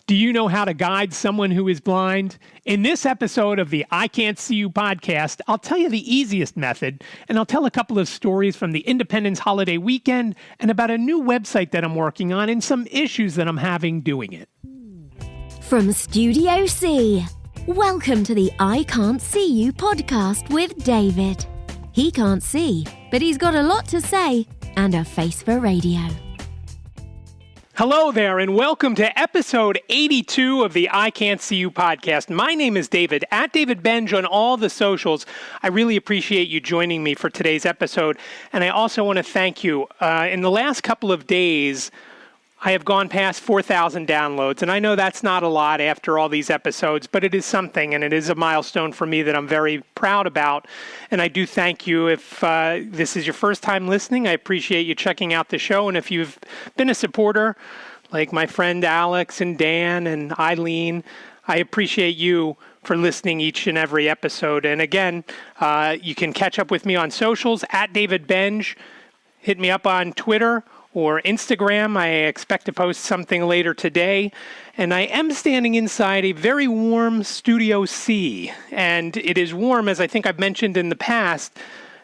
Do you know how to guide someone who is blind? In this episode of the I Can't See You podcast, I'll tell you the easiest method, and I'll tell a couple of stories from the Independence holiday weekend and about a new website that I'm working on and some issues that I'm having doing it. From Studio C, welcome to the I Can't See You podcast with David. He can't see, but he's got a lot to say and a face for radio. Hello there, and welcome to episode 82 of the I Can't See You podcast. My name is David, at David Benj on all the socials. I really appreciate you joining me for today's episode, and I also want to thank you. In the last couple of days, I have gone past 4,000 downloads, and I know that's not a lot after all these episodes, but it is something, and it is a milestone for me that I'm very proud about, and I do thank you. If this is your first time listening, I appreciate you checking out the show, and if you've been a supporter, like my friend Alex and Dan and Eileen, I appreciate you for listening each and every episode. And again, you can catch up with me on socials, at David Benj. Hit me up on Twitter or Instagram. I expect to post something later today. And I am standing inside a very warm Studio C. And it is warm, as I think I've mentioned in the past.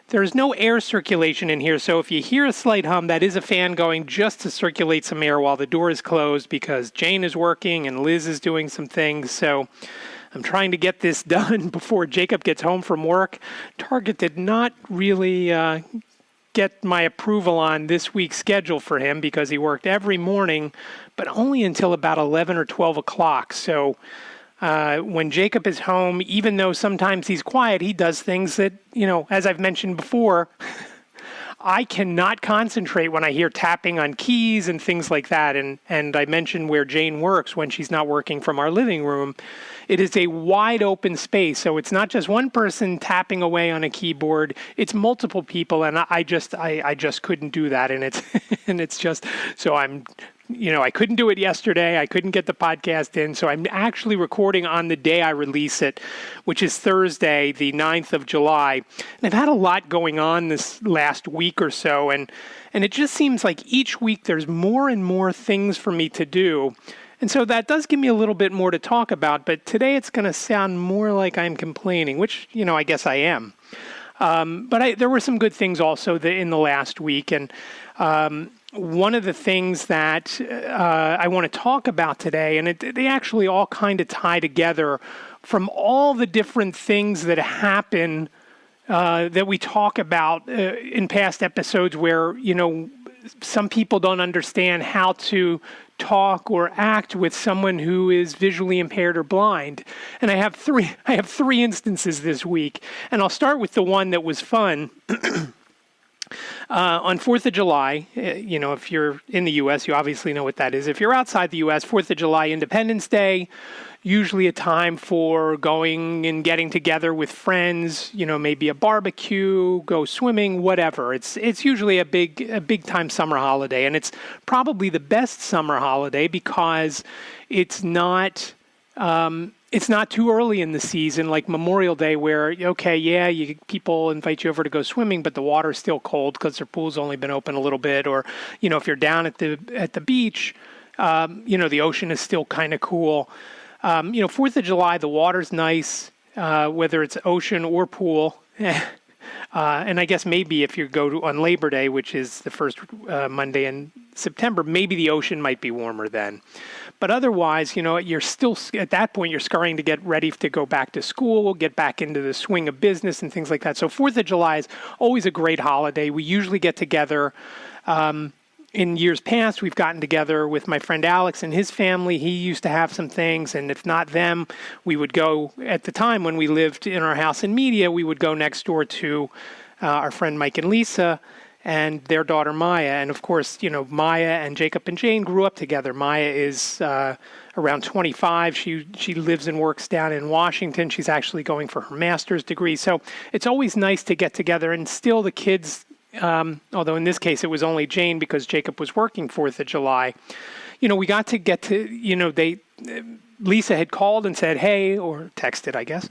There's no air circulation in here, so if you hear a slight hum, that is a fan going just to circulate some air while the door is closed because Jane is working and Liz is doing some things. So I'm trying to get this done before Jacob gets home from work. Target did not really get my approval on this week's schedule for him because he worked every morning, but only until about 11 or 12 o'clock. So when Jacob is home, even though sometimes he's quiet, he does things that, as I've mentioned before, I cannot concentrate when I hear tapping on keys and things like that. And I mentioned where Jane works when she's not working from our living room. It is a wide open space. So it's not just one person tapping away on a keyboard. It's multiple people. And I just couldn't do that. And it's just, so I couldn't do it yesterday. I couldn't get the podcast in. So I'm actually recording on the day I release it, which is Thursday, the 9th of July. And I've had a lot going on this last week or so. And it just seems like each week there's more and more things for me to do. And so that does give me a little bit more to talk about. But today it's going to sound more like I'm complaining, which, I guess I am. But there were some good things also in the last week. And one of the things that I want to talk about today, and they actually all kind of tie together from all the different things that happen that we talk about in past episodes where, some people don't understand how to talk or act with someone who is visually impaired or blind. And I have three instances this week. And I'll start with the one that was fun. On 4th of July, if you're in the U.S., you obviously know what that is. If you're outside the U.S., 4th of July, Independence Day, usually a time for going and getting together with friends, maybe a barbecue, go swimming, whatever. It's usually a big time summer holiday, and it's probably the best summer holiday because it's not too early in the season, like Memorial Day, where, people invite you over to go swimming, but the water's still cold because their pool's only been open a little bit. Or, if you're down at the beach, the ocean is still kind of cool. 4th of July, the water's nice, whether it's ocean or pool. And I guess maybe if you go on Labor Day, which is the first Monday in September, maybe the ocean might be warmer then. But otherwise, you're still, at that point, you're scurrying to get ready to go back to school, get back into the swing of business and things like that. So 4th of July is always a great holiday. We usually get together. In years past, we've gotten together with my friend Alex and his family. He used to have some things, and if not them, we would go, at the time when we lived in our house in Media, we would go next door to our friend Mike and Lisa and their daughter Maya. And of course, Maya and Jacob and Jane grew up together. Maya is around 25. She lives and works down in Washington. She's actually going for her master's degree. So it's always nice to get together, and still the kids, although in this case it was only Jane because Jacob was working 4th of July, we got to get to, Lisa had called and said, hey, or texted, I guess,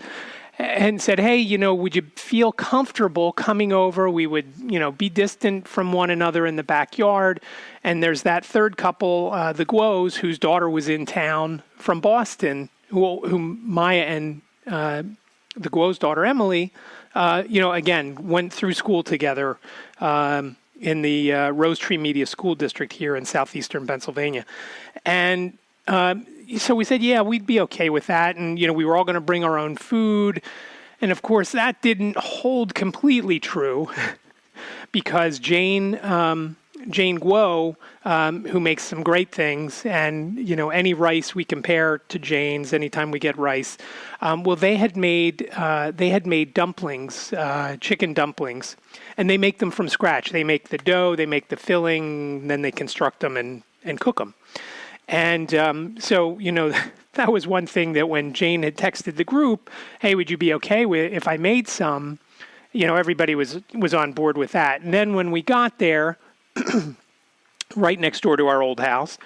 and said, hey, would you feel comfortable coming over? We would, be distant from one another in the backyard. And there's that third couple, the Guos, whose daughter was in town from Boston, whom Maya and the Guo's daughter, Emily, again, went through school together in the Rose Tree Media School District here in southeastern Pennsylvania. And so we said, yeah, we'd be okay with that. And, we were all going to bring our own food. And, of course, that didn't hold completely true because Jane Guo, who makes some great things, and, any rice we compare to Jane's anytime we get rice. Well, they had made dumplings, chicken dumplings, and they make them from scratch. They make the dough, they make the filling, then they construct them and cook them. And so, that was one thing that when Jane had texted the group, hey, would you be okay if I made some? Everybody was on board with that. And then when we got there, right next door to our old house,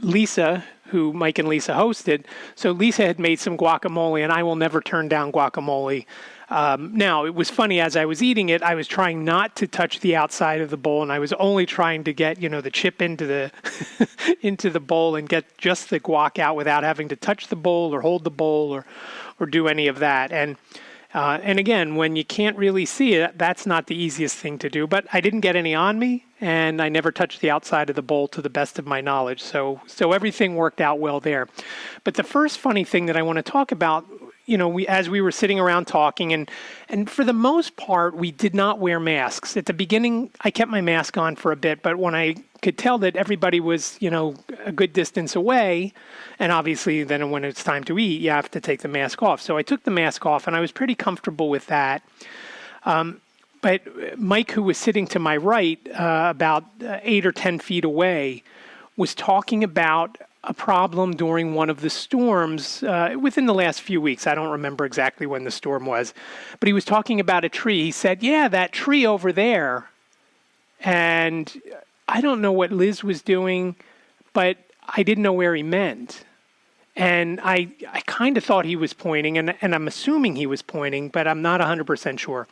Lisa, who Mike and Lisa hosted, so Lisa had made some guacamole, and I will never turn down guacamole. Now, it was funny, as I was eating it, I was trying not to touch the outside of the bowl, and I was only trying to get, the chip into the into the bowl and get just the guac out without having to touch the bowl or hold the bowl or do any of that. And again, when you can't really see it, that's not the easiest thing to do. But I didn't get any on me, and I never touched the outside of the bowl to the best of my knowledge. So everything worked out well there. But the first funny thing that I want to talk about, as we were sitting around talking, and for the most part, we did not wear masks. At the beginning, I kept my mask on for a bit, but when I could tell that everybody was, a good distance away, and obviously then when it's time to eat, you have to take the mask off. So I took the mask off, and I was pretty comfortable with that. But Mike, who was sitting to my right, about 8 or 10 feet away, was talking about a problem during one of the storms within the last few weeks. I don't remember exactly when the storm was, but he was talking about a tree. He said, yeah, that tree over there. And I don't know what Liz was doing, but I didn't know where he meant. And I kind of thought he was pointing, and I'm assuming he was pointing, but I'm not 100% sure.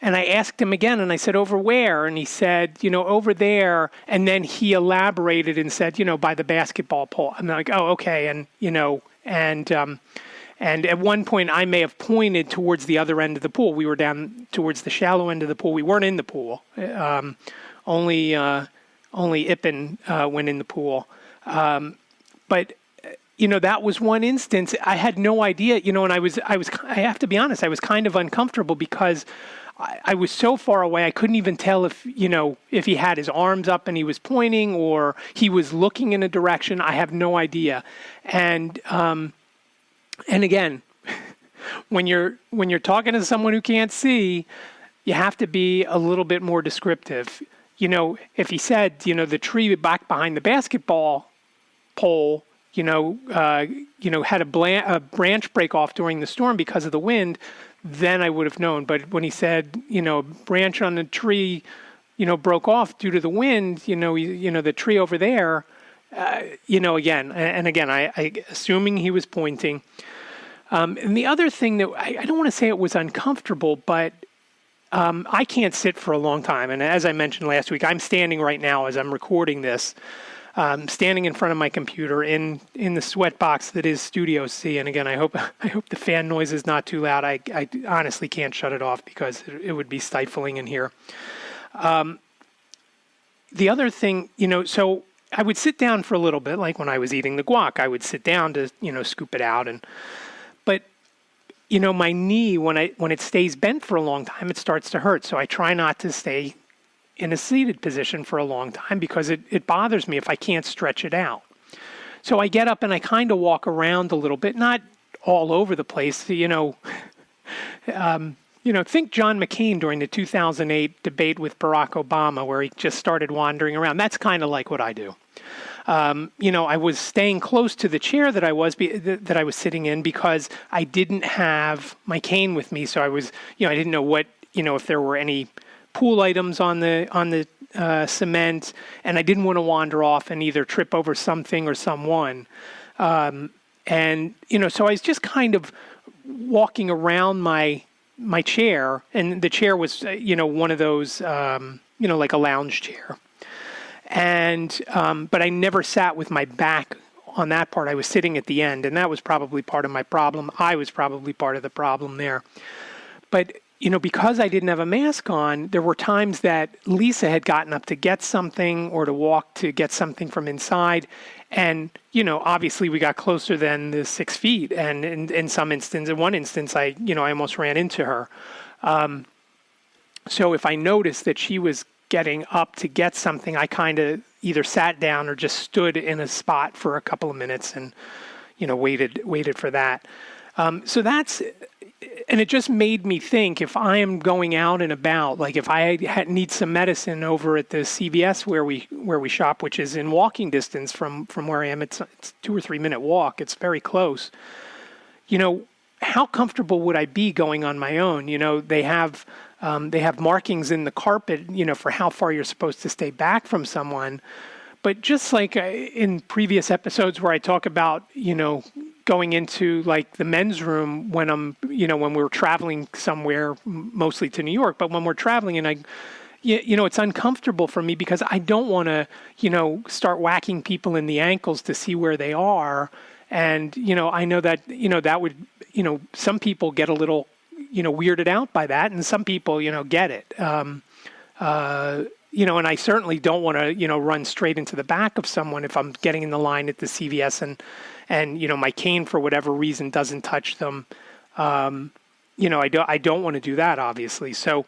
And I asked him again, and I said, over where? And he said, over there. And then he elaborated and said, by the basketball pole. I'm like, oh, okay. And, and at one point I may have pointed towards the other end of the pool. We were down towards the shallow end of the pool. We weren't in the pool. Only Ippen went in the pool. But that was one instance. I had no idea, and I have to be honest, I was kind of uncomfortable because I was so far away, I couldn't even tell if he had his arms up and he was pointing or he was looking in a direction. I have no idea. And again, when you're talking to someone who can't see, you have to be a little bit more descriptive. If he said, the tree back behind the basketball pole, had a branch break off during the storm because of the wind, then I would have known. But when he said, a branch on the tree, broke off due to the wind, the tree over there, again, I assuming he was pointing. And the other thing that I don't want to say it was uncomfortable, but I can't sit for a long time. And as I mentioned last week, I'm standing right now as I'm recording this. Standing in front of my computer in the sweat box that is Studio C. And again, I hope the fan noise is not too loud. I honestly can't shut it off because it would be stifling in here. The other thing, so I would sit down for a little bit, like when I was eating the guac, I would sit down to, scoop it out. But my knee, when it stays bent for a long time, it starts to hurt. So I try not to stay in a seated position for a long time because it bothers me if I can't stretch it out. So I get up and I kind of walk around a little bit, not all over the place. Think John McCain during the 2008 debate with Barack Obama, where he just started wandering around. That's kind of like what I do. I was staying close to the chair that I was sitting in because I didn't have my cane with me. So I was, I didn't know what, if there were any pool items on the cement, and I didn't want to wander off and either trip over something or someone. And, so I was just kind of walking around my chair, and the chair was, one of those, like a lounge chair. And, but I never sat with my back on that part. I was sitting at the end, and that was probably part of my problem. I was probably part of the problem there. But, because I didn't have a mask on, there were times that Lisa had gotten up to get something or to walk to get something from inside. And, obviously we got closer than the 6 feet. And in one instance, I almost ran into her. So if I noticed that she was getting up to get something, I kind of either sat down or just stood in a spot for a couple of minutes and, waited for that. And it just made me think, if I am going out and about, like if I need some medicine over at the CVS where we shop, which is in walking distance from where I am, it's 2 or 3 minute walk. It's very close. How comfortable would I be going on my own? They have markings in the carpet, for how far you're supposed to stay back from someone. But just like in previous episodes where I talk about, going into like the men's room when when we're traveling somewhere, mostly to New York, but when we're traveling and it's uncomfortable for me because I don't want to, start whacking people in the ankles to see where they are. And, I know that, that would, some people get a little, weirded out by that, and some people, get it. And I certainly don't want to, run straight into the back of someone if I'm getting in the line at the CVS and my cane for whatever reason doesn't touch them. I don't want to do that, obviously. So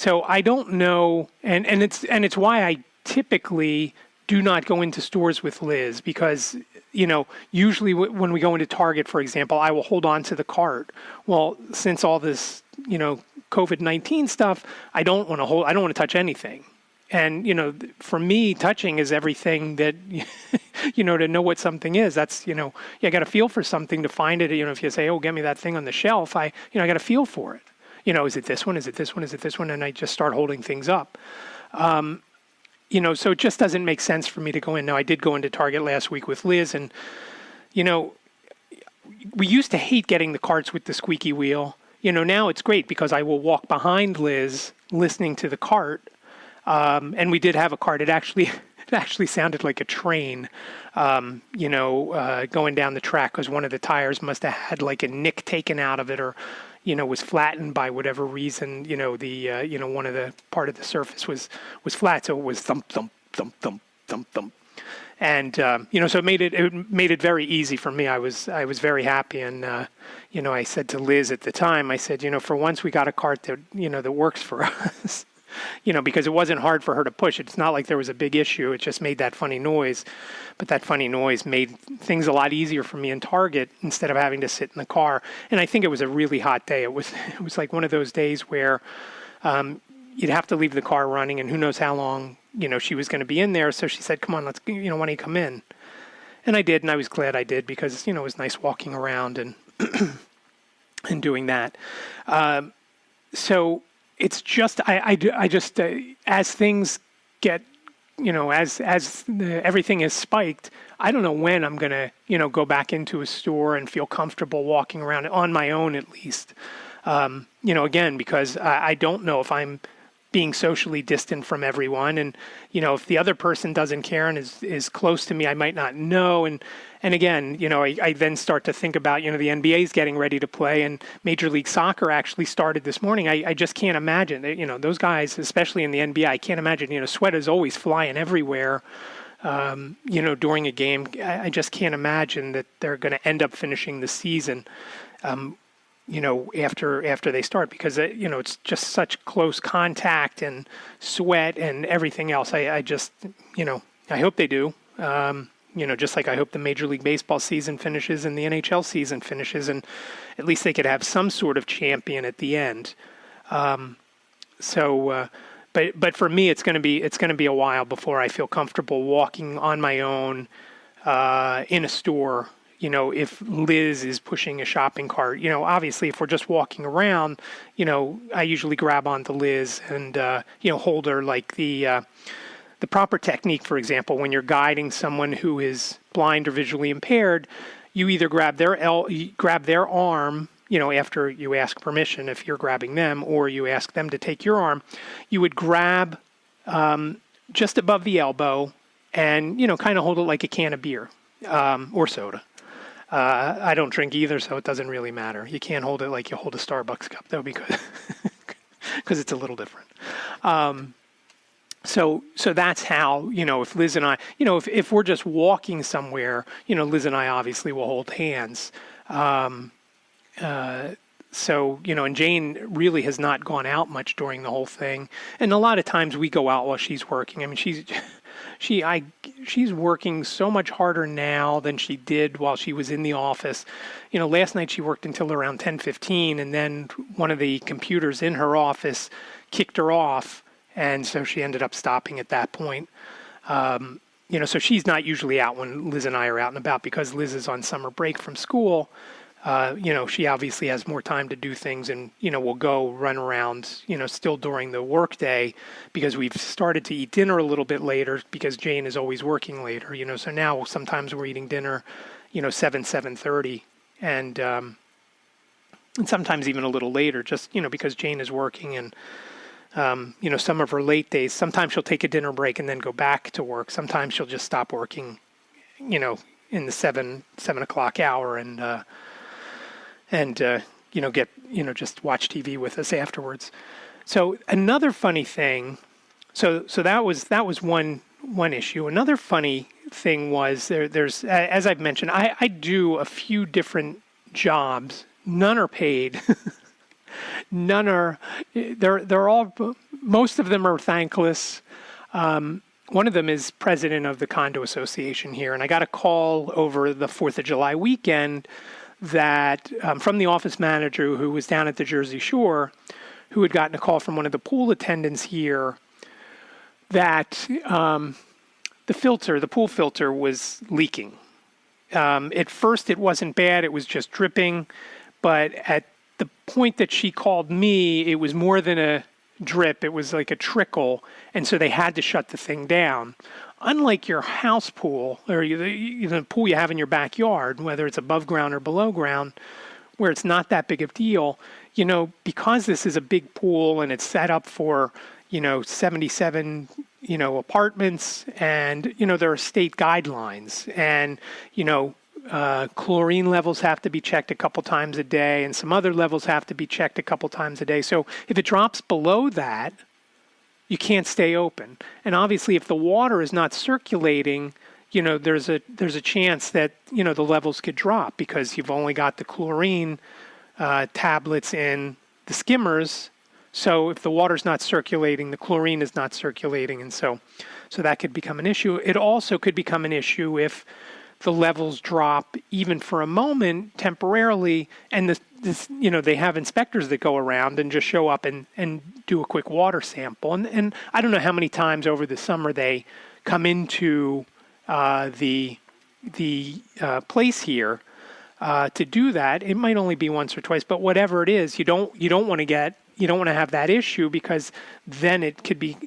I don't know. And it's why I typically do not go into stores with Liz, because, usually when we go into Target, for example, I will hold on to the cart. Well, since all this, COVID-19 stuff, I don't want to touch anything. And, for me, touching is everything that, to know what something is. That's, I got to feel for something to find it. If you say, oh, get me that thing on the shelf, I got to feel for it. Is it this one? Is it this one? Is it this one? And I just start holding things up. So it just doesn't make sense for me to go in. Now, I did go into Target last week with Liz, and, we used to hate getting the carts with the squeaky wheel. Now it's great because I will walk behind Liz listening to the cart. And we did have a cart. It actually sounded like a train, going down the track, because one of the tires must have had like a nick taken out of it, or, was flattened by whatever reason. One of the part of the surface was flat, so it was thump thump thump thump thump thump. And so it made it very easy for me. I was very happy, and I said to Liz at the time, I said, for once we got a cart that that works for us. Because it wasn't hard for her to push. It's not like there was a big issue. It just made that funny noise. But that funny noise made things a lot easier for me in Target instead of having to sit in the car. And I think it was a really hot day. It was like one of those days where you'd have to leave the car running, and who knows how long, she was going to be in there. So she said, come on, let's, why don't you come in? And I did, and I was glad I did, because, it was nice walking around and and doing that. So it's just, I just, as things get, everything is spiked, I don't know when I'm going to, go back into a store and feel comfortable walking around on my own, at least. Again, because I don't know if I'm being socially distant from everyone. And, if the other person doesn't care and is close to me, I might not know. And again, I then start to think about, the NBA is getting ready to play, and Major League Soccer actually started this morning. I just can't imagine, those guys, especially in the NBA, I can't imagine, sweat is always flying everywhere, during a game. I just can't imagine that they're going to end up finishing the season, after they start, because, it's just such close contact and sweat and everything else. I just, I hope they do. Just like I hope the Major League Baseball season finishes and the NHL season finishes, and at least they could have some sort of champion at the end. But for me, it's going to be a while before I feel comfortable walking on my own in a store. If Liz is pushing a shopping cart, obviously if we're just walking around, I usually grab onto Liz and, hold her like the proper technique. For example, when you're guiding someone who is blind or visually impaired, you either grab their arm, after you ask permission if you're grabbing them, or you ask them to take your arm. You would grab just above the elbow and, kind of hold it like a can of beer or soda. I don't drink either, so it doesn't really matter. You can't hold it like you hold a Starbucks cup, though, because it's a little different. So that's how, if Liz and I, if we're just walking somewhere, Liz and I obviously will hold hands. So, and Jane really has not gone out much during the whole thing. And a lot of times we go out while she's working. I mean, she's working so much harder now than she did while she was in the office. Last night she worked until around 10:15, and then one of the computers in her office kicked her off. And so she ended up stopping at that point. So she's not usually out when Liz and I are out and about because Liz is on summer break from school. She obviously has more time to do things and, will go run around, still during the workday because we've started to eat dinner a little bit later because Jane is always working later, so now sometimes we're eating dinner, 7:30 and sometimes even a little later just, because Jane is working and, some of her late days, sometimes she'll take a dinner break and then go back to work. Sometimes she'll just stop working, in the 7 o'clock hour and get, just watch TV with us afterwards. So another funny thing, so that was one issue. Another funny thing was there's, as I've mentioned, I do a few different jobs. None are paid. None are, they're all, most of them are thankless. One of them is president of the condo association here. And I got a call over the 4th of July weekend that from the office manager who was down at the Jersey Shore, who had gotten a call from one of the pool attendants here that the pool filter was leaking. At first it wasn't bad. It was just dripping. But at the point that she called me, it was more than a drip. It was like a trickle. And so they had to shut the thing down. Unlike your house pool or the pool you have in your backyard, whether it's above ground or below ground, where it's not that big of a deal, because this is a big pool and it's set up for, 77, apartments and, there are state guidelines and, chlorine levels have to be checked a couple times a day and some other levels have to be checked a couple times a day. So if it drops below that, you can't stay open. And obviously if the water is not circulating, there's a chance that, the levels could drop because you've only got the chlorine tablets in the skimmers. So if the water's not circulating, the chlorine is not circulating. And so that could become an issue. It also could become an issue if the levels drop even for a moment temporarily, and they have inspectors that go around and just show up and do a quick water sample. And I don't know how many times over the summer they come into the place here to do that. It might only be once or twice, but whatever it is, you don't want to have that issue because then it could be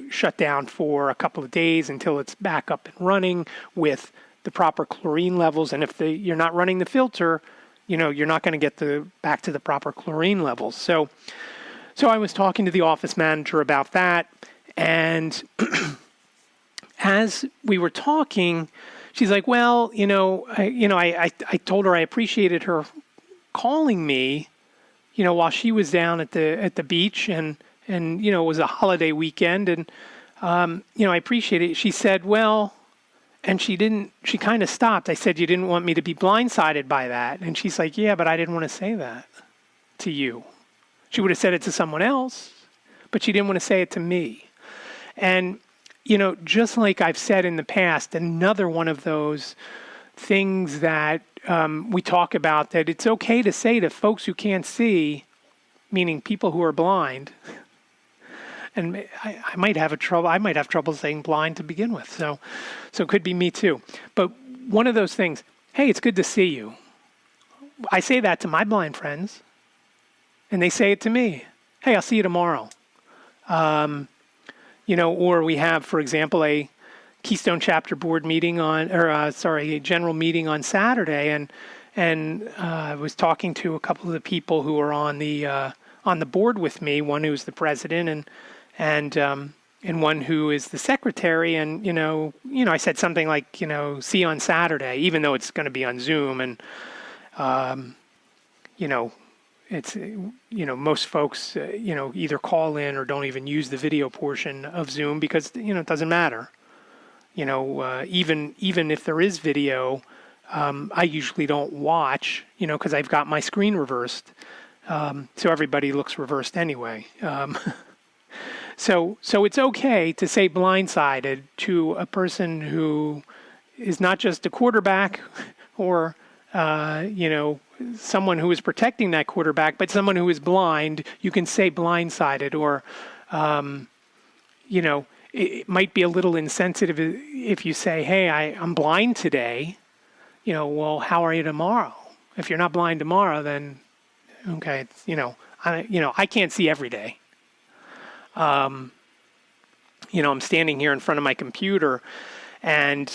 shut down for a couple of days until it's back up and running with the proper chlorine levels. And if you're not running the filter, you're not going to get back to the proper chlorine levels. So I was talking to the office manager about that. And as we were talking, she's like, well, I told her I appreciated her calling me, while she was down at the beach and it was a holiday weekend. And, I appreciate it. She said, well, and she kind of stopped. I said, you didn't want me to be blindsided by that. And she's like, yeah, but I didn't want to say that to you. She would have said it to someone else, but she didn't want to say it to me. And, just like I've said in the past, another one of those things that we talk about, that it's okay to say to folks who can't see, meaning people who are blind. And I might have trouble saying blind to begin with. So it could be me too. But one of those things, hey, it's good to see you. I say that to my blind friends, and they say it to me. Hey, I'll see you tomorrow. Or we have, for example, a Keystone Chapter Board meeting general meeting on Saturday, and I was talking to a couple of the people who are on the board with me. One who's the president, and one who is the secretary. And I said something like, see you on Saturday, even though it's going to be on Zoom, and it's most folks either call in or don't even use the video portion of Zoom because it doesn't matter. Even if there is video, I usually don't watch, because I've got my screen reversed, so everybody looks reversed anyway. So it's okay to say blindsided to a person who is not just a quarterback or someone who is protecting that quarterback, but someone who is blind. You can say blindsided, or it might be a little insensitive if you say, hey, I'm blind today. Well, how are you tomorrow? If you're not blind tomorrow, then okay, I can't see every day. I'm standing here in front of my computer, and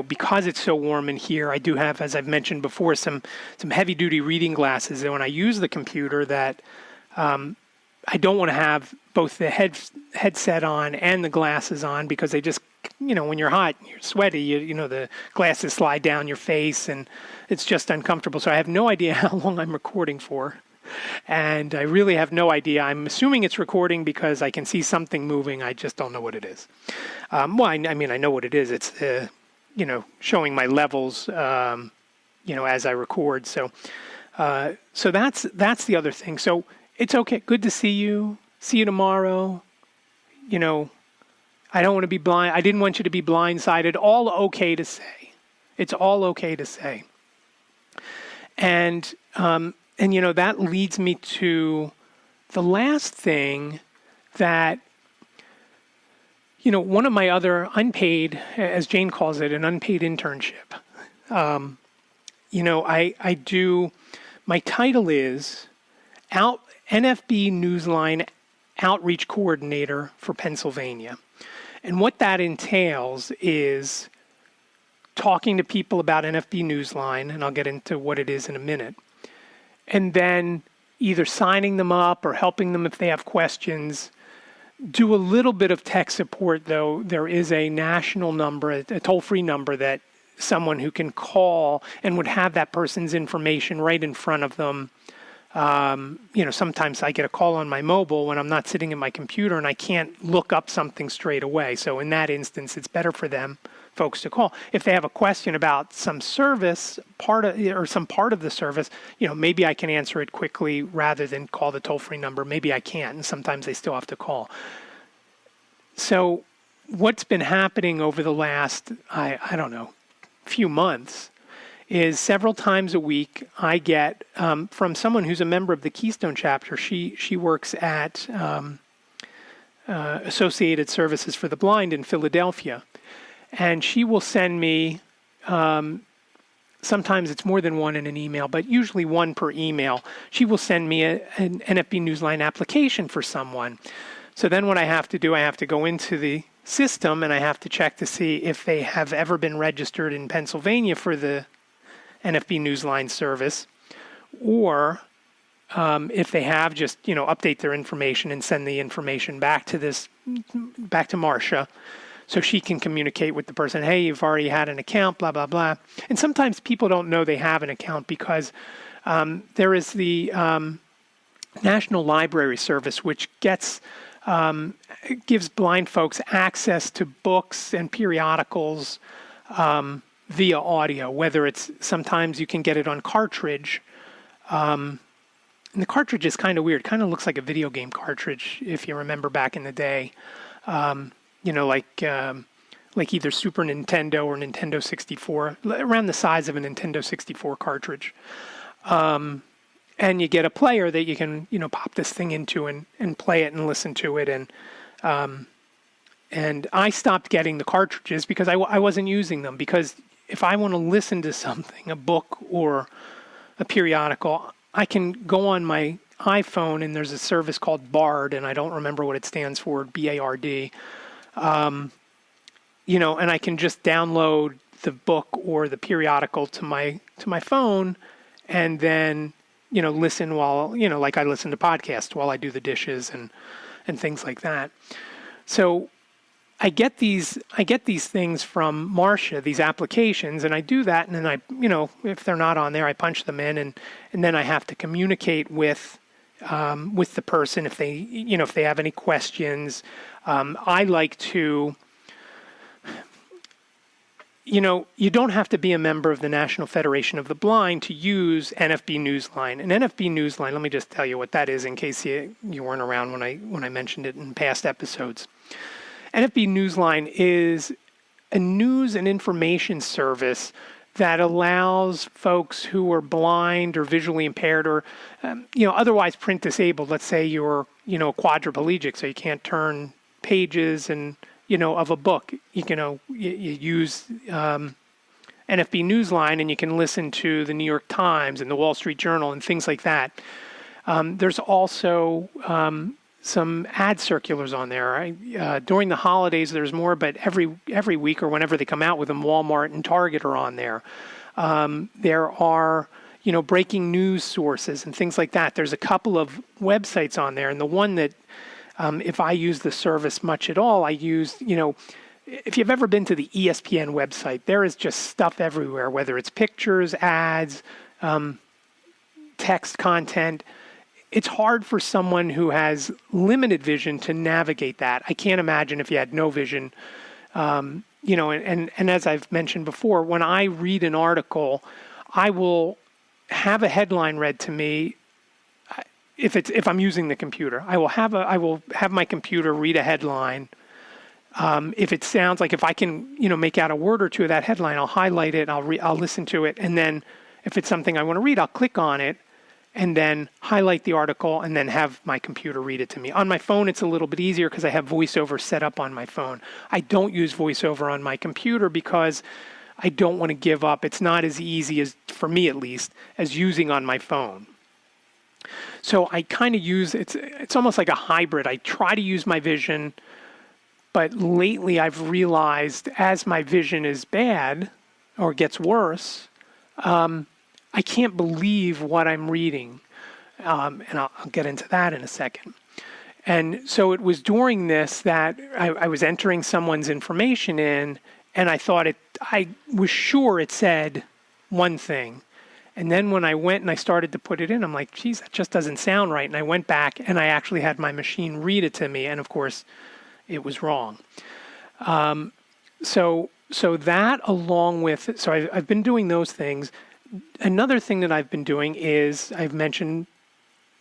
because it's so warm in here, I do have, as I've mentioned before, some heavy duty reading glasses. And when I use the computer, that I don't want to have both the headset on and the glasses on, because they just, when you're hot, you're sweaty, the glasses slide down your face, and it's just uncomfortable. So I have no idea how long I'm recording for. And I really have no idea. I'm assuming it's recording because I can see something moving. I just don't know what it is. I know what it is. It's, showing my levels, as I record. So that's the other thing. So it's okay. Good to see you. See you tomorrow. I don't want to be blind. I didn't want you to be blindsided. All okay to say. It's all okay to say. And that leads me to the last thing that, one of my other unpaid, as Jane calls it, an unpaid internship. I do, my title is NFB Newsline Outreach Coordinator for Pennsylvania. And what that entails is talking to people about NFB Newsline, and I'll get into what it is in a minute, and then either signing them up or helping them if they have questions. Do a little bit of tech support, though. There is a national number, a toll-free number that someone who can call and would have that person's information right in front of them. Sometimes I get a call on my mobile when I'm not sitting at my computer and I can't look up something straight away. So in that instance, it's better for them folks to call. If they have a question about some service, some part of the service, maybe I can answer it quickly rather than call the toll-free number. Maybe I can't, and sometimes they still have to call. So what's been happening over the last, few months is several times a week I get from someone who's a member of the Keystone Chapter. She works at Associated Services for the Blind in Philadelphia. And she will send me, sometimes it's more than one in an email, but usually one per email. She will send me an NFB Newsline application for someone. So then what I have to do, I have to go into the system and I have to check to see if they have ever been registered in Pennsylvania for the NFB Newsline service, or if they have, just update their information and send the information back to Marcia, so she can communicate with the person. Hey, you've already had an account, blah blah blah. And sometimes people don't know they have an account because there is the National Library Service, which gives blind folks access to books and periodicals via audio, whether it's, sometimes you can get it on cartridge. And the cartridge is kind of weird. Kind of looks like a video game cartridge, if you remember back in the day. Like either Super Nintendo or Nintendo 64, around the size of a Nintendo 64 cartridge. And you get a player that you can, pop this thing into and play it and listen to it. And I stopped getting the cartridges because I wasn't using them, because if I want to listen to something, a book or a periodical, I can go on my iPhone and there's a service called Bard, and I don't remember what it stands for, BARD. and I can just download the book or the periodical to my phone, and then, listen while, like I listen to podcasts while I do the dishes and things like that. So I get these things from Marcia, these applications, and I do that, and then I, if they're not on there, I punch them in, and then I have to communicate with the person if they have any questions. I like to, you don't have to be a member of the National Federation of the Blind to use NFB Newsline. And NFB Newsline, let me just tell you what that is in case you weren't around when I mentioned it in past episodes. NFB Newsline is a news and information service that allows folks who are blind or visually impaired or, otherwise print disabled. Let's say you're, a quadriplegic, so you can't turn pages and, of a book. You use NFB Newsline, and you can listen to the New York Times and the Wall Street Journal and things like that. There's also some ad circulars on there. During the holidays, there's more, but every week or whenever they come out with them, Walmart and Target are on there. There are, breaking news sources and things like that. There's a couple of websites on there, and the one that, if I use the service much at all, I use, if you've ever been to the ESPN website, there is just stuff everywhere, whether it's pictures, ads, text content. It's hard for someone who has limited vision to navigate that. I can't imagine if you had no vision, and as I've mentioned before, when I read an article, I will have a headline read to me. If I'm using the computer, I will have my computer read a headline. If it sounds like, if I can, make out a word or two of that headline, I'll highlight it, I'll listen to it, and then if it's something I want to read, I'll click on it, and then highlight the article, and then have my computer read it to me. On my phone, it's a little bit easier because I have VoiceOver set up on my phone. I don't use VoiceOver on my computer because I don't want to give up. It's not as easy, as for me at least, as using on my phone. So I kind of use, it's almost like a hybrid. I try to use my vision, but lately I've realized as my vision is bad or gets worse, I can't believe what I'm reading. And I'll get into that in a second. And so it was during this that I was entering someone's information in, and I was sure it said one thing. And then when I went and I started to put it in, I'm like, geez, that just doesn't sound right. And I went back and I actually had my machine read it to me. And of course, it was wrong. So that along with, so I've been doing those things. Another thing that I've been doing is I've mentioned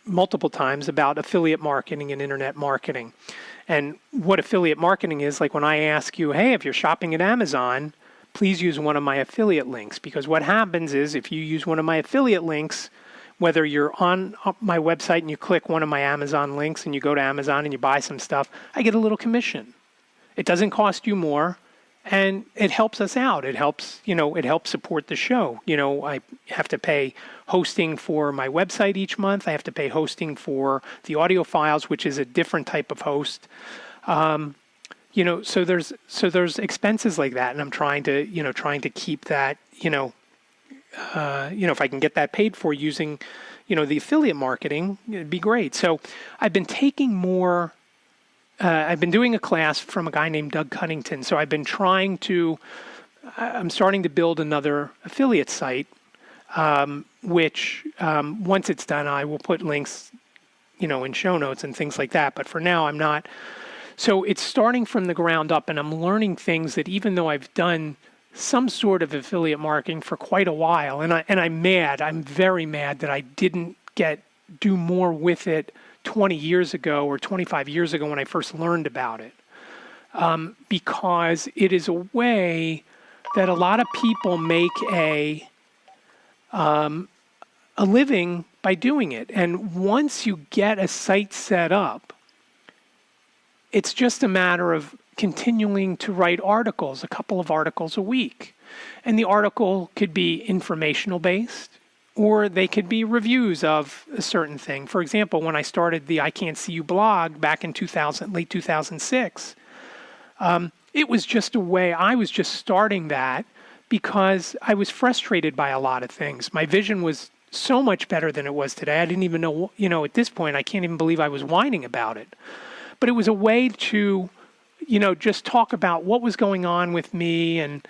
multiple times about affiliate marketing and internet marketing. And what affiliate marketing is, like when I ask you, hey, if you're shopping at Amazon, please use one of my affiliate links. Because what happens is if you use one of my affiliate links, whether you're on my website and you click one of my Amazon links and you go to Amazon and you buy some stuff, I get a little commission. It doesn't cost you more. And it helps us out. It helps, it helps support the show. I have to pay hosting for my website each month. I have to pay hosting for the audio files, which is a different type of host. So there's expenses like that, and I'm trying to keep that, if I can get that paid for using, the affiliate marketing, it'd be great. So I've been taking more. I've been doing a class from a guy named Doug Cunnington. So I'm starting to build another affiliate site, which once it's done, I will put links, in show notes and things like that. But for now, I'm not. So it's starting from the ground up, and I'm learning things that even though I've done some sort of affiliate marketing for quite a while, and I'm very mad that I didn't do more with it 20 years ago or 25 years ago when I first learned about it, because it is a way that a lot of people make a living by doing it. And once you get a site set up, it's just a matter of continuing to write articles, a couple of articles a week. And the article could be informational based, or they could be reviews of a certain thing. For example, when I started the I Can't See You blog back in late 2006, it was just a way, I was just starting that because I was frustrated by a lot of things. My vision was so much better than it was today. I didn't even know, at this point, I can't even believe I was whining about it. But it was a way to, just talk about what was going on with me and,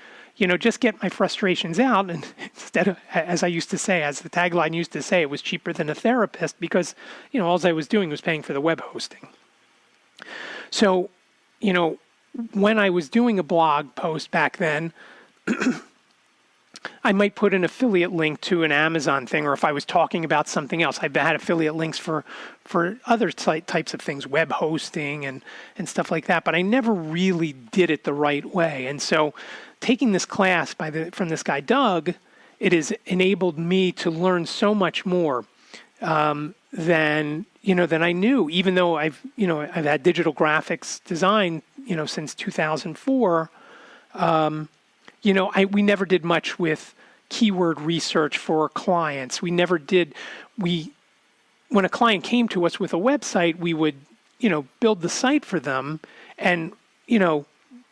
just get my frustrations out. And instead of, as I used to say, as the tagline used to say, it was cheaper than a therapist because, all I was doing was paying for the web hosting. So, when I was doing a blog post back then, I might put an affiliate link to an Amazon thing, or if I was talking about something else, I've had affiliate links for other types of things, web hosting and stuff like that. But I never really did it the right way. And so taking this class from this guy, Doug, it has enabled me to learn so much more than I knew, even though I've had digital graphics design, since 2004. We never did much with keyword research for clients. We never did. When a client came to us with a website, we would, build the site for them and,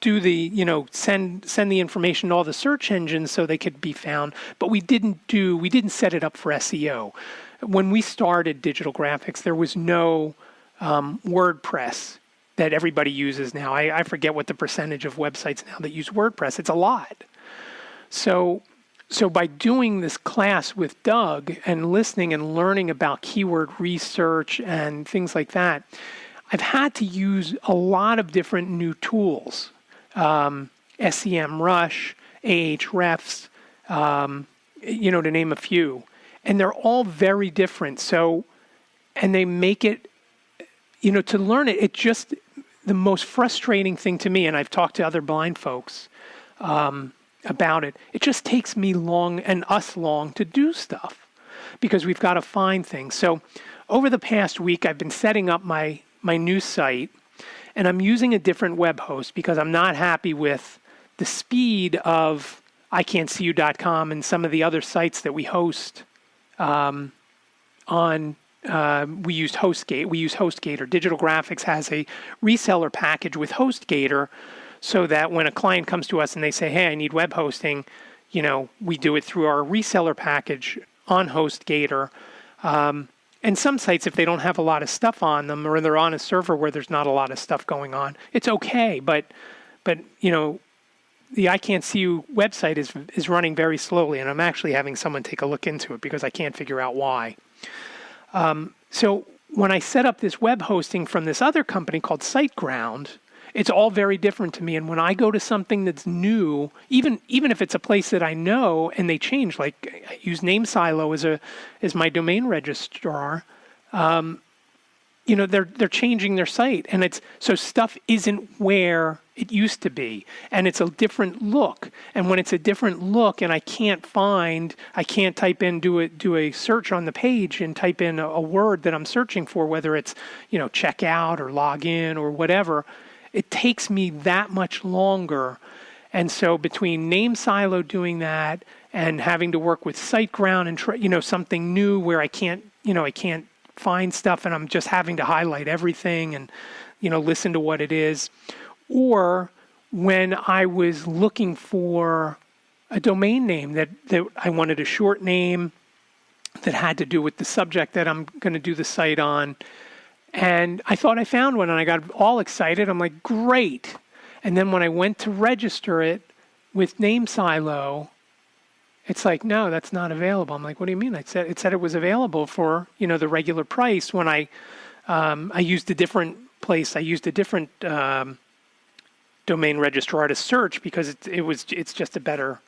do the, send the information to all the search engines so they could be found. But we didn't set it up for SEO. When we started digital graphics, there was no WordPress that everybody uses now. I forget what the percentage of websites now that use WordPress. It's a lot. So by doing this class with Doug and listening and learning about keyword research and things like that, I've had to use a lot of different new tools. SEMrush, Ahrefs, to name a few. And they're all very different. And they make it, to learn it, the most frustrating thing to me, and I've talked to other blind folks about it, it just takes me long and us long to do stuff because we've got to find things. So over the past week, I've been setting up my new site, and I'm using a different web host because I'm not happy with the speed of iCan'tSeeYou.com and some of the other sites that we host on. We use HostGator. Digital Graphics has a reseller package with HostGator so that when a client comes to us and they say, hey, I need web hosting, we do it through our reseller package on HostGator. And some sites, if they don't have a lot of stuff on them or they're on a server where there's not a lot of stuff going on, it's okay. But the I Can't See You website is running very slowly, and I'm actually having someone take a look into it because I can't figure out why. So when I set up this web hosting from this other company called SiteGround, it's all very different to me. And when I go to something that's new, even if it's a place that I know and they change, like I use NameSilo as my domain registrar, they're changing their site, and so stuff isn't where it used to be, and it's a different look. And when it's a different look, and I can't type in, do a search on the page and type in a word that I'm searching for, whether it's check out or log in or whatever, it takes me that much longer. And so between NameSilo doing that and having to work with SiteGround and something new where I can't find stuff and I'm just having to highlight everything and listen to what it is, or when I was looking for a domain name that I wanted a short name that had to do with the subject that I'm going to do the site on, and I thought I found one and I got all excited. I'm like, great. And then when I went to register it with NameSilo, it's like, no, that's not available. I'm like, what do you mean? It said it was available for, the regular price when I used a different place. I used a different domain registrar to search because it's just a better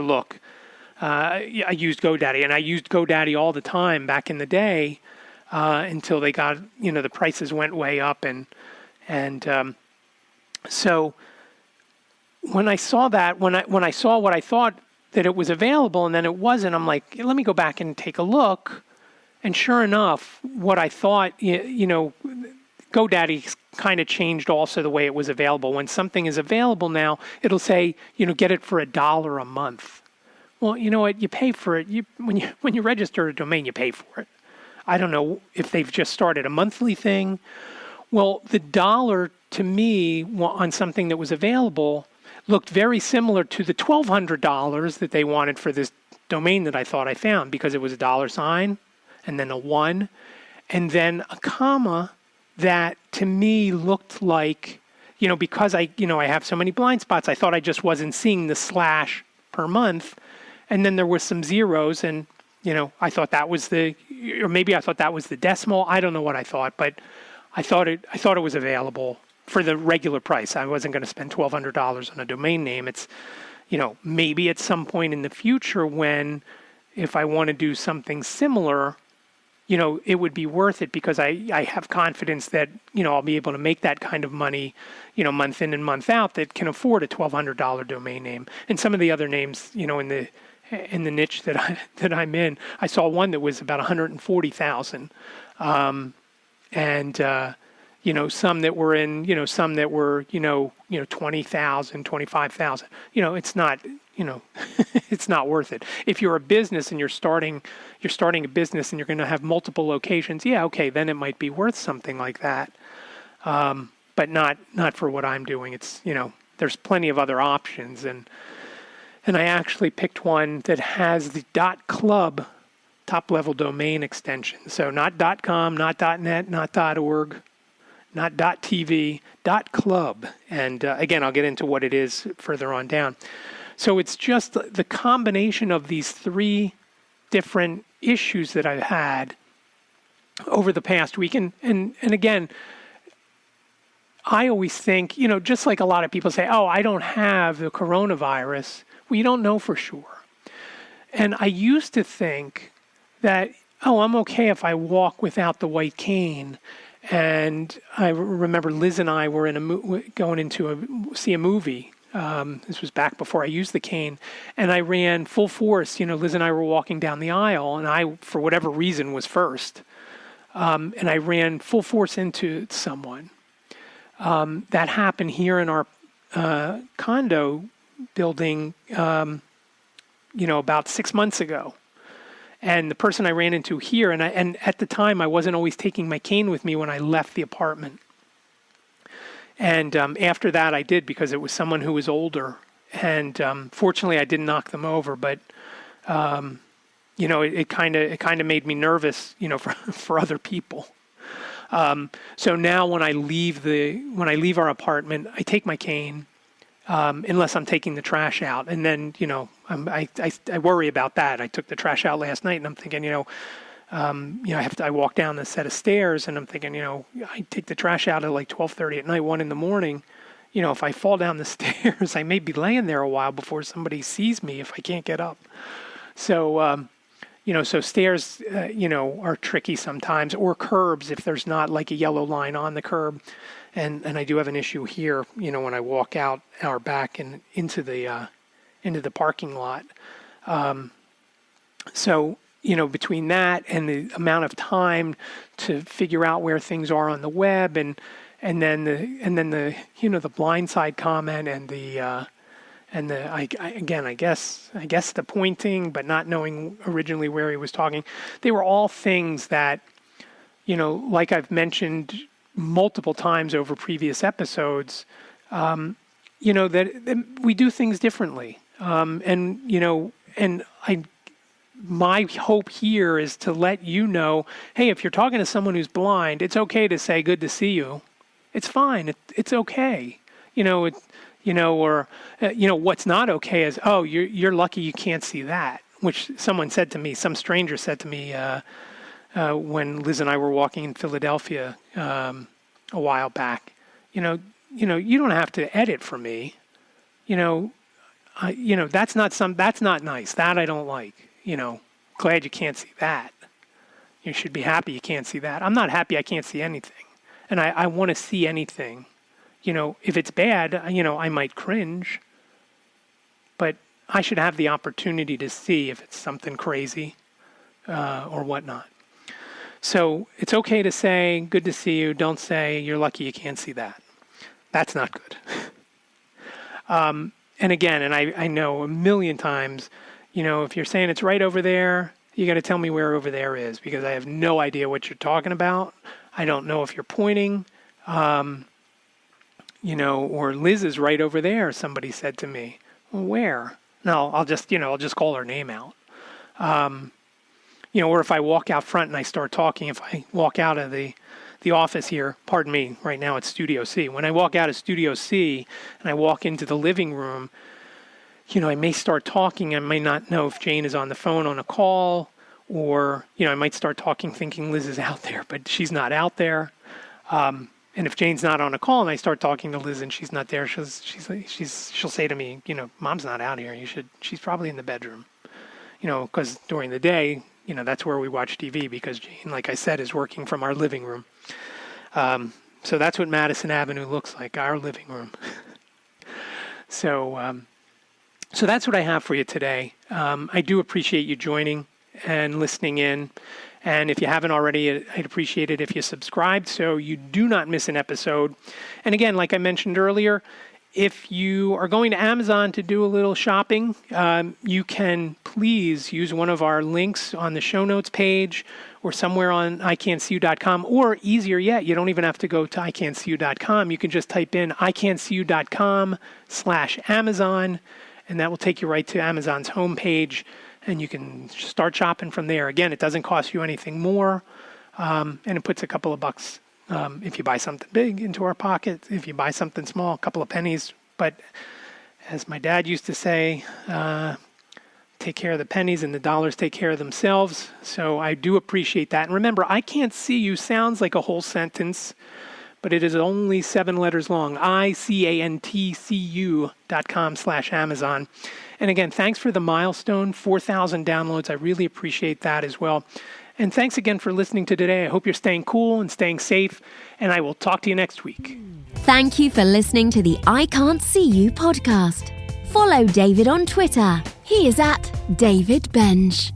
look. I used GoDaddy, and I used GoDaddy all the time back in the day until they got, the prices went way up. And so when I saw that, when I saw what I thought that it was available and then it wasn't, I'm like, let me go back and take a look. And sure enough, what I thought, GoDaddy kind of changed also the way it was available. When something is available now, it'll say, get it for $1 a month. Well, you know what? You pay for it. When you register a domain, you pay for it. I don't know if they've just started a monthly thing. Well, the $1 to me, on something that was available, looked very similar to the $1,200 that they wanted for this domain that I thought I found, because it was a $sign and then a 1 and then a comma that to me looked like, because I have so many blind spots, I thought I just wasn't seeing the slash per month. And then there were some zeros, and, I thought that was or maybe I thought that was the decimal. I don't know what I thought, but I thought it was available for the regular price. I wasn't going to spend $1,200 on a domain name. It's, maybe at some point in the future when, if I want to do something similar, it would be worth it, because I have confidence that, I'll be able to make that kind of money, month in and month out, that can afford a $1,200 domain name. And some of the other names, in the niche that I'm in, I saw one that was about 140,000. Some that were in, some that were, 20,000, 25,000. It's not, it's not worth it. If you're a business and you're starting a business and you're going to have multiple locations, yeah, okay, then it might be worth something like that. But not for what I'm doing. It's, there's plenty of other options, and I actually picked one that has the .club top-level domain extension. So not .com, not .net, not .org, not .tv, .club. And again, I'll get into what it is further on down. So it's just the combination of these three different issues that I've had over the past week. And again, I always think, just like a lot of people say, oh, I don't have the coronavirus. Well, you don't know for sure. And I used to think that, oh, I'm okay if I walk without the white cane. And I remember Liz and I were going see a movie. This was back before I used the cane, and I ran full force. Liz and I were walking down the aisle, and I, for whatever reason, was first. And I ran full force into someone. That happened here in our condo building, about 6 months ago. And the person I ran into here, and at the time I wasn't always taking my cane with me when I left the apartment. And after that I did, because it was someone who was older. And fortunately I didn't knock them over, but it kind of made me nervous, for other people. So now when I leave our apartment, I take my cane. Unless I'm taking the trash out. And then, I worry about that. I took the trash out last night, and I'm thinking, I walk down the set of stairs, and I'm thinking, I take the trash out at like 12:30 at night, 1 a.m. If I fall down the stairs, I may be laying there a while before somebody sees me if I can't get up. So, so stairs, are tricky sometimes, or curbs if there's not like a yellow line on the curb. And I do have an issue here, when I walk out our back and into the parking lot. So, between that and the amount of time to figure out where things are on the web, and then the the blindside comment and I guess the pointing, but not knowing originally where he was talking, they were all things that, like I've mentioned multiple times over previous episodes, that we do things differently. My hope here is to let you know, hey, if you're talking to someone who's blind, it's okay to say, good to see you. It's fine. It's okay. What's not okay is, oh, you're lucky you can't see that, which someone said to me, some stranger said to me, when Liz and I were walking in Philadelphia a while back. You don't have to edit for me. That's not nice. That I don't like. Glad you can't see that. You should be happy you can't see that. I'm not happy I can't see anything, and I want to see anything. If it's bad, I might cringe, but I should have the opportunity to see if it's something crazy or whatnot. So it's okay to say, good to see you. Don't say, you're lucky you can't see that. That's not good. And again, and I know a million times, if you're saying it's right over there, you got to tell me where over there is, because I have no idea what you're talking about. I don't know if you're pointing. or Liz is right over there, somebody said to me. Well, where? No, I'll just call her name out. Or if I walk out front and I start talking, if I walk out of the office here, pardon me, right now it's Studio C. When I walk out of Studio C and I walk into the living room, I may start talking. I may not know if Jane is on the phone on a call, or, I might start talking thinking Liz is out there, but she's not out there. And if Jane's not on a call and I start talking to Liz and she's not there, she'll say to me, Mom's not out here. She's probably in the bedroom, because during the day, that's where we watch TV, because Jane, like I said, is working from our living room. So that's what Madison Avenue looks like, our living room. So that's what I have for you today. I do appreciate you joining and listening in. And if you haven't already, I'd appreciate it if you subscribed so you do not miss an episode. And again, like I mentioned earlier, if you are going to Amazon to do a little shopping, you can please use one of our links on the show notes page or somewhere on ican'tseeyou.com, or easier yet, you don't even have to go to ican'tseeyou.com. You can just type in ican'tseeyou.com/Amazon, and that will take you right to Amazon's homepage, and you can start shopping from there. Again, it doesn't cost you anything more, and it puts a couple of bucks if you buy something big into our pocket. If you buy something small, a couple of pennies. But as my dad used to say, take care of the pennies and the dollars take care of themselves. So I do appreciate that. And remember, I Can't See You sounds like a whole sentence, but it is only 7 letters long. ican'tseeyou.com/Amazon. And again, thanks for the milestone, 4,000 downloads. I really appreciate that as well. And thanks again for listening to today. I hope you're staying cool and staying safe, and I will talk to you next week. Thank you for listening to the I Can't See You podcast. Follow David on Twitter. He is at David Benj.